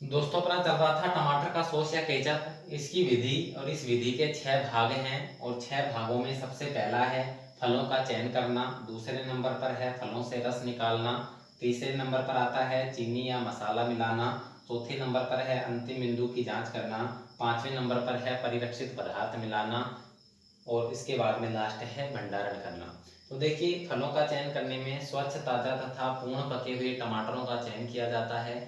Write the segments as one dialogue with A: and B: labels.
A: दोस्तों अपना चल रहा था टमाटर का सॉस या केचप। इसकी विधि और इस विधि के 6 भाग हैं और 6 भागों में सबसे पहला है फलों का चयन करना, दूसरे नंबर पर है फलों से रस निकालना, तीसरे नंबर पर आता है चीनी या मसाला मिलाना, चौथे नंबर पर है अंतिम बिंदु की जांच करना, पांचवें नंबर पर है परिरक्षित पदार्थ मिलाना और इसके बाद में लास्ट है भंडारण करना। तो देखिए फलों का चयन करने में स्वच्छ ताजा तथा पूर्ण पके हुए टमाटरों का चयन किया जाता है।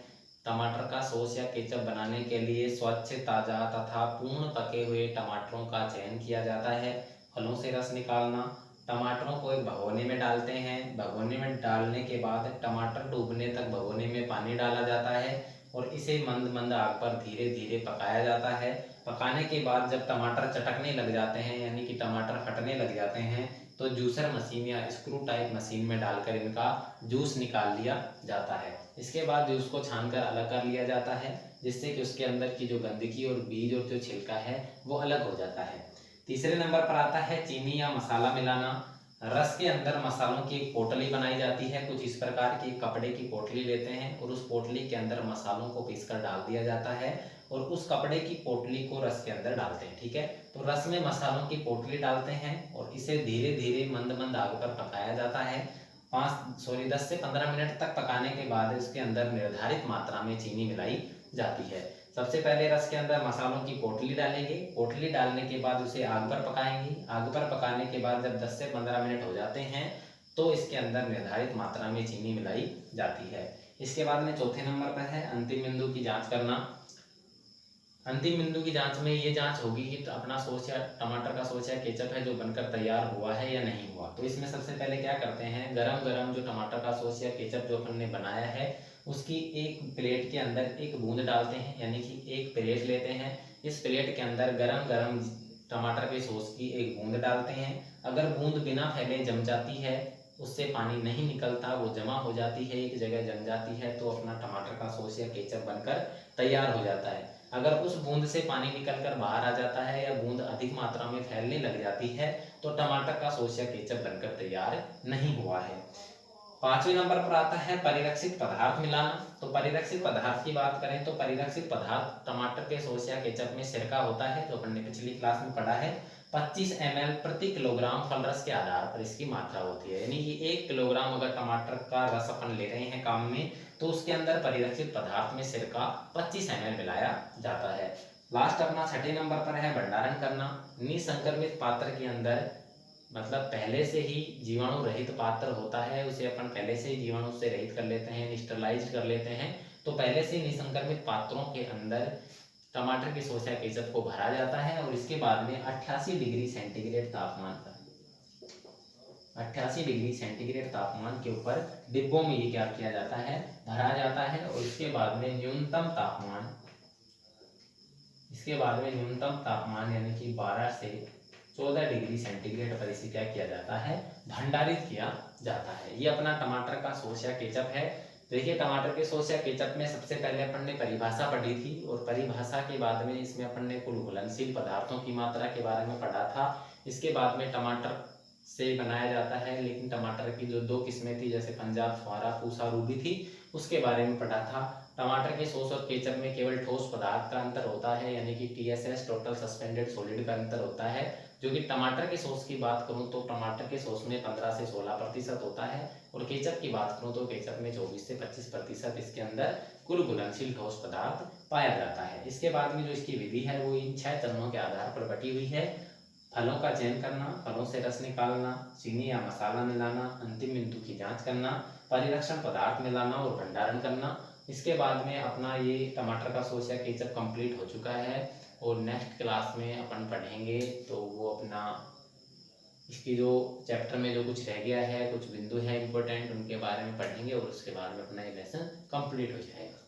A: टमाटर का सॉस या केचप बनाने के लिए स्वच्छ ताजा तथा पूर्ण पके हुए टमाटरों का चयन किया जाता है। फलों से रस निकालना, टमाटरों को एक भगोने में डालते हैं। भगोने में डालने के बाद टमाटर डूबने तक भगोने में पानी डाला जाता है और इसे मंद मंद आग पर धीरे धीरे पकाया जाता है। पकाने के बाद जब टमाटर चटकने लग जाते हैं यानी कि टमाटर फटने लग जाते हैं तो जूसर मशीन या स्क्रू टाइप मशीन में डालकर इनका जूस निकाल लिया जाता है। इसके बाद जूस को छानकर अलग कर लिया जाता है जिससे कि उसके अंदर की जो गंदगी और बीज और जो छिलका है वो अलग हो जाता है। तीसरे नंबर पर आता है चीनी या मसाला मिलाना। रस के अंदर मसालों की एक पोटली बनाई जाती है। कुछ इस प्रकार की कपड़े की पोटली लेते हैं और उस पोटली के अंदर मसालों को पीसकर डाल दिया जाता है और उस कपड़े की पोटली को रस के अंदर डालते हैं। ठीक है, तो रस में मसालों की पोटली डालते हैं और इसे धीरे धीरे मंद मंद आग पर पकाया जाता है। 10 से 15 मिनट तक पकाने के बाद इसके अंदर निर्धारित मात्रा में चीनी मिलाई जाती है। सबसे पहले रस के अंदर मसालों की पोटली डालेंगे। पोटली डालने के बाद उसे आग पर पकाएंगे। आग पर पकाने के बाद जब 10 से 15 मिनट हो जाते हैं तो इसके अंदर निर्धारित मात्रा में चीनी मिलाई जाती है। इसके बाद में चौथे नंबर पर है अंतिम बिंदु की जांच करना। अंतिम बिंदु की जांच में ये जांच होगी कि अपना सॉस या टमाटर का सॉस या केचप है जो बनकर तैयार हुआ है या नहीं हुआ। तो इसमें सबसे पहले क्या करते हैं, गरम गरम जो टमाटर का सॉस या केचप जो अपन ने बनाया है उसकी एक प्लेट के अंदर एक बूंद डालते हैं, यानी कि एक प्लेट लेते हैं। इस प्लेट के अंदर गरम गरम टमाटर के सॉस की एक बूंद डालते हैं। अगर बूंद बिना फैले जम जाती है, उससे पानी नहीं निकलता, वो जमा हो जाती है, एक जगह जम जाती है, तो अपना टमाटर का सॉस या केचप बनकर तैयार हो जाता है। अगर उस बूंद से पानी निकलकर बाहर आ जाता है या बूंद अधिक मात्रा में फैलने लग जाती है तो टमाटर का सॉस या केचप बनकर तैयार नहीं हुआ है। पांचवें नंबर पर आता है परिरक्षित पदार्थ मिलाना। तो परिरक्षित पदार्थ की बात करें तो परिरक्षित पदार्थ टमाटर के सॉस या केचप में सिरका होता है जो अपन ने पिछली क्लास में पढ़ा है। 25 ml प्रति किलोग्राम फल रस के आधार पर इसकी मात्रा होती है, यानी कि 1 किलोग्राम अगर टमाटर का रस अपन ले रहे हैं काम में तो उसके अंदर परिरक्षित पदार्थ में सिरका 25 ml मिलाया जाता है। लास्ट अपना छठे नंबर पर है भंडारण करना। निसंक्रमित पात्र के अंदर, मतलब पहले से ही जीवाणु रहित पात्र होता है, उसे अपन पहले से ही जीवाणु से रहित कर लेते हैं, स्टरलाइज कर लेते हैं। तो पहले से निसंक्रमित पात्रों के अंदर टमाटर के सॉस या केचप को भरा जाता है और इसके बाद में 88 डिग्री सेंटीग्रेड तापमान पर 88 डिग्री सेंटीग्रेड तापमान के ऊपर डिब्बों में ये क्या किया जाता है, भरा जाता है। और इसके बाद में न्यूनतम तापमान यानी कि 12 से 14 डिग्री सेंटीग्रेड पर इसे क्या किया जाता है, भंडारित किया जाता है। ये अपना टमाटर का सॉस या केचप है। देखिए टमाटर के सॉस या केचप में सबसे पहले अपन ने परिभाषा पढ़ी थी और परिभाषा के बाद में इसमें अपन ने कुल घुलनशील पदार्थों की मात्रा के बारे में पढ़ा था। इसके बाद में टमाटर से बनाया जाता है, लेकिन टमाटर की जो 2 किस्में थी जैसे पंजाब छुआरा, पूसा, रूबी थी, उसके बारे में पढ़ा था। टमाटर के सॉस और केचप में केवल ठोस पदार्थ का अंतर होता है, यानी कि TSS टोटल सस्पेंडेड सॉलिड का अंतर होता है। जो कि टमाटर के सॉस की बात करूं तो टमाटर के सॉस में 15 से 16% होता है और केचप की बात करूं तो केचप में 24 से 25% इसके अंदर कुल घुलनशील ठोस पदार्थ पाया जाता है। इसके बाद में जो इसकी विधि है वो इन 6 चरणों के आधार पर बटी हुई है। फलों का चयन करना, फलों से रस निकालना, चीनी या मसाला मिलाना, अंतिम बिंदु की जांच करना, परिरक्षण पदार्थ मिलाना और भंडारण करना। इसके बाद में अपना ये टमाटर का सॉस या केचप कंप्लीट हो चुका है और नेक्स्ट क्लास में अपन पढ़ेंगे तो वो अपना इसकी जो चैप्टर में जो कुछ रह गया है, कुछ बिंदु है इंपॉर्टेंट, उनके बारे में पढ़ेंगे और उसके बाद में अपना ये लेसन कंप्लीट हो जाएगा।